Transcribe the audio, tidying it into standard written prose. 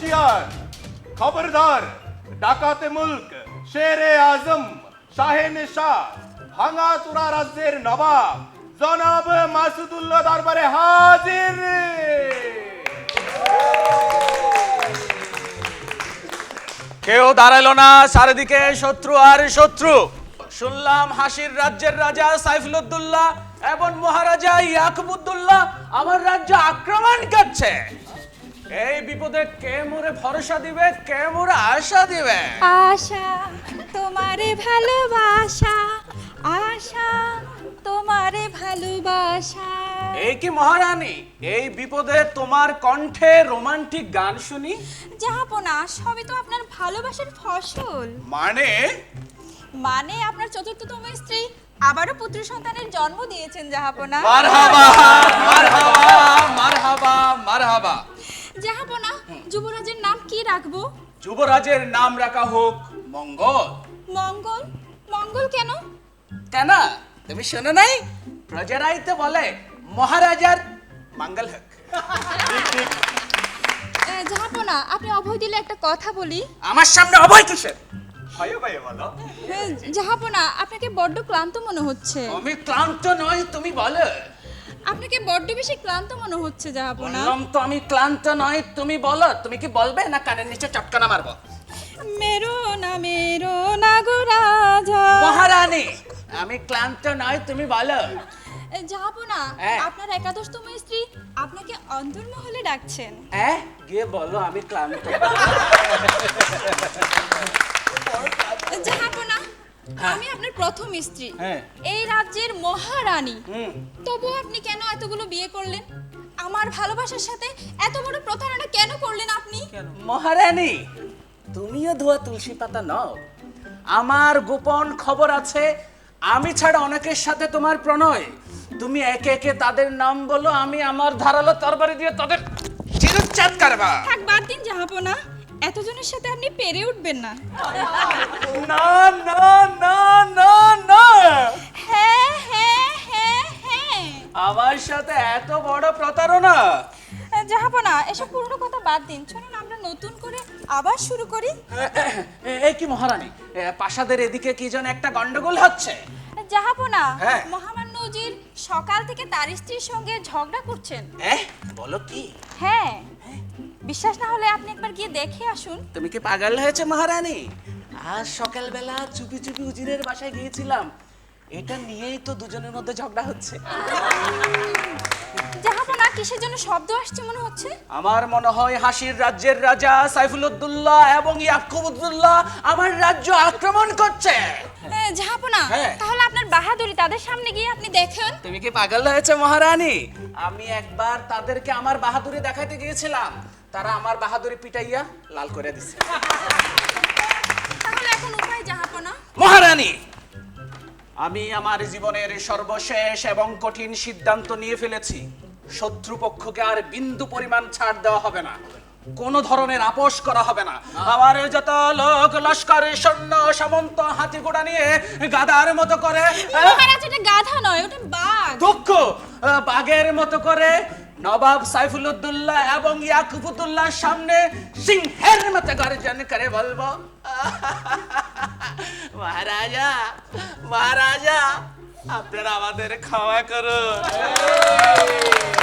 হুঁশিয়ার, খবরদার, ডাকাতে মুলক, শেরে আজম, শাহেনশাহ, ভাঙাচোরা রাজ্যের নবাব জনাব মাসুদুল্লাহ দরবারে হাজির। কেউ দাঁড়ালো না, চারিদিকে শত্রু আর শত্রু। শুনলাম হাসির রাজ্যের রাজা সাইফুদ্দৌলা এবং মহারাজা ইয়াকুবুদ্দৌলা আমার রাজ্য আক্রমণ করছে। এই বিপদে কে মোরে ভরসা দিবে, কে মোরে আশা দিবে? আশা তোমারে ভালোবাসা, আশা তোমারে ভালোবাসা। এই কি মহারানী, এই বিপদে তোমার কণ্ঠে রোমান্টিক গান শুনি? জাহাপনা, সবই তো আপনার ভালোবাসার ফসল। মানে আপনার চতুর্থতম স্ত্রী আবারও পুত্র সন্তানের জন্ম দিয়েছেন জাহাপনা। মারহাবা মারহাবা মারহাবা মারহাবা। জাহাপনা, যুবরাজের নাম কি রাখবো? যুবরাজের নাম রাখা হোক মঙ্গল। মঙ্গল? মঙ্গল কেন? কেন তুমি শোনো নাই? প্রজারাই তো বলে মহারাজার মঙ্গল হোক। জাহাপনা, আপনি অভয় দিলে একটা কথা বলি। আমার সামনে অভয় কিসের? ভয় ভয় বলো। জাহাপনা, আপনাকে বড্ড ক্লান্ত মনে হচ্ছে। আমি ক্লান্ত নই, তুমি বলো। আপনাকে বড্ড বেশি ক্লান্ত মনে হচ্ছে জাহাপনা। বললাম তো আমি ক্লান্ত নই, তুমি বলো। তুমি কি বলবে না কানের নিচে চটকানা মারবো? মেরো না গো রাজা। মহারানী, আমি ক্লান্ত নই, তুমি বলো। জাহাপনা, আপনার একাদশতম স্ত্রী আপনাকে অন্তর্মহলে ডাকছেন। গিয়ে বলো আমি ক্লান্ত। জাহাপনা, আমি আপনার প্রথম স্ত্রী, এই রাজ্যের মহারানী। তবুও আপনি কেন এতগুলো বিয়ে করলেন? আমার ভালোবাসার সাথে এত বড় প্রতারণা কেন করলেন আপনি? মহারানী, তুমিও ধোয়া তুলসী পাতা নও। আমার গোপন খবর আছে, আমি ছাড়া অনেকের সাথে তোমার প্রণয়। তুমি একে একে তাদের নাম বলো, আমি আমার ধারালো তরবারি দিয়ে তাদের চিরচ্ছেদ করবা। থাক, বাদ দিন জাহাপনা, এতজনের সাথে আপনি পেরে উঠবেন না। না না না না না। হ্যাঁ হ্যাঁ হ্যাঁ হ্যাঁ। আমার সাথে এত বড় প্রতারণা? জাহাপনা, এসব পুরনো কথা বাদ দিন, চলুন আমরা নতুন করে আবার শুরু করি। এই কি মহারানী, প্রাসাদের এদিকে কি যেন একটা গন্ডগোল হচ্ছে। জাহাপনা, মহামান্য উজির সকাল থেকে তার স্ত্রীর সঙ্গে ঝগড়া করছেন। বলো কি? হ্যাঁ, বিশ্বাস না হলে আপনি একবার গিয়ে দেখে আসুন। তুমি কি পাগল হয়েছে মহারানী? আজ সকালবেলা চুপি চুপি উজিরের বাসায় গিয়েছিলাম, এটা নিয়েই তো দুজনের মধ্যে ঝগড়া হচ্ছে। জাহাপনা, কিসের জন্য শব্দ আসছে মনে হচ্ছে? আমার মনে হয় হাসির রাজ্যের রাজা সাইফুদ্দৌলা এবং ইয়াকুবুদ্দৌলা আমার রাজ্য আক্রমণ করছে। জাহাপনা, তাহলে আপনার বাহাদুরি তাদের সামনে গিয়ে আপনি দেখেন। তুমি কি পাগল হয়েছে মহারানী? আমি একবার তাদেরকে আমার বাহাদুরি দেখাইতে গিয়েছিলাম, তারা আমার বাহাদুরি পিটাইয়া লাল করে দিছে। তাহলে এখন উপায় জাহাপনা? মহারানী, আমি আমার জীবনের সর্বশেষ এবং কঠিন সিদ্ধান্ত নিয়ে ফেলেছি। শত্রুপক্ষকে আর বিন্দু পরিমাণ ছাড় দেওয়া হবে না, কোন ধরনের আপোষ করা হবে না। আমার যত লোক লস্কর, সৈন্য, সামন্ত, হাতি ঘোড়া নিয়ে গাধার মতো করে, মহারাজ, এটা গাধা নয়, ওটা বাঘ। দুঃখ, বাঘের মতো করে নবাব সাইফুদ্দৌলা এবং ইয়াকুবুদ্দৌলার সামনে সিংহের মতো গর্জন করে বলবো, মহারাজা মহারাজা, আপনারা আমাদের ক্ষমা করুন।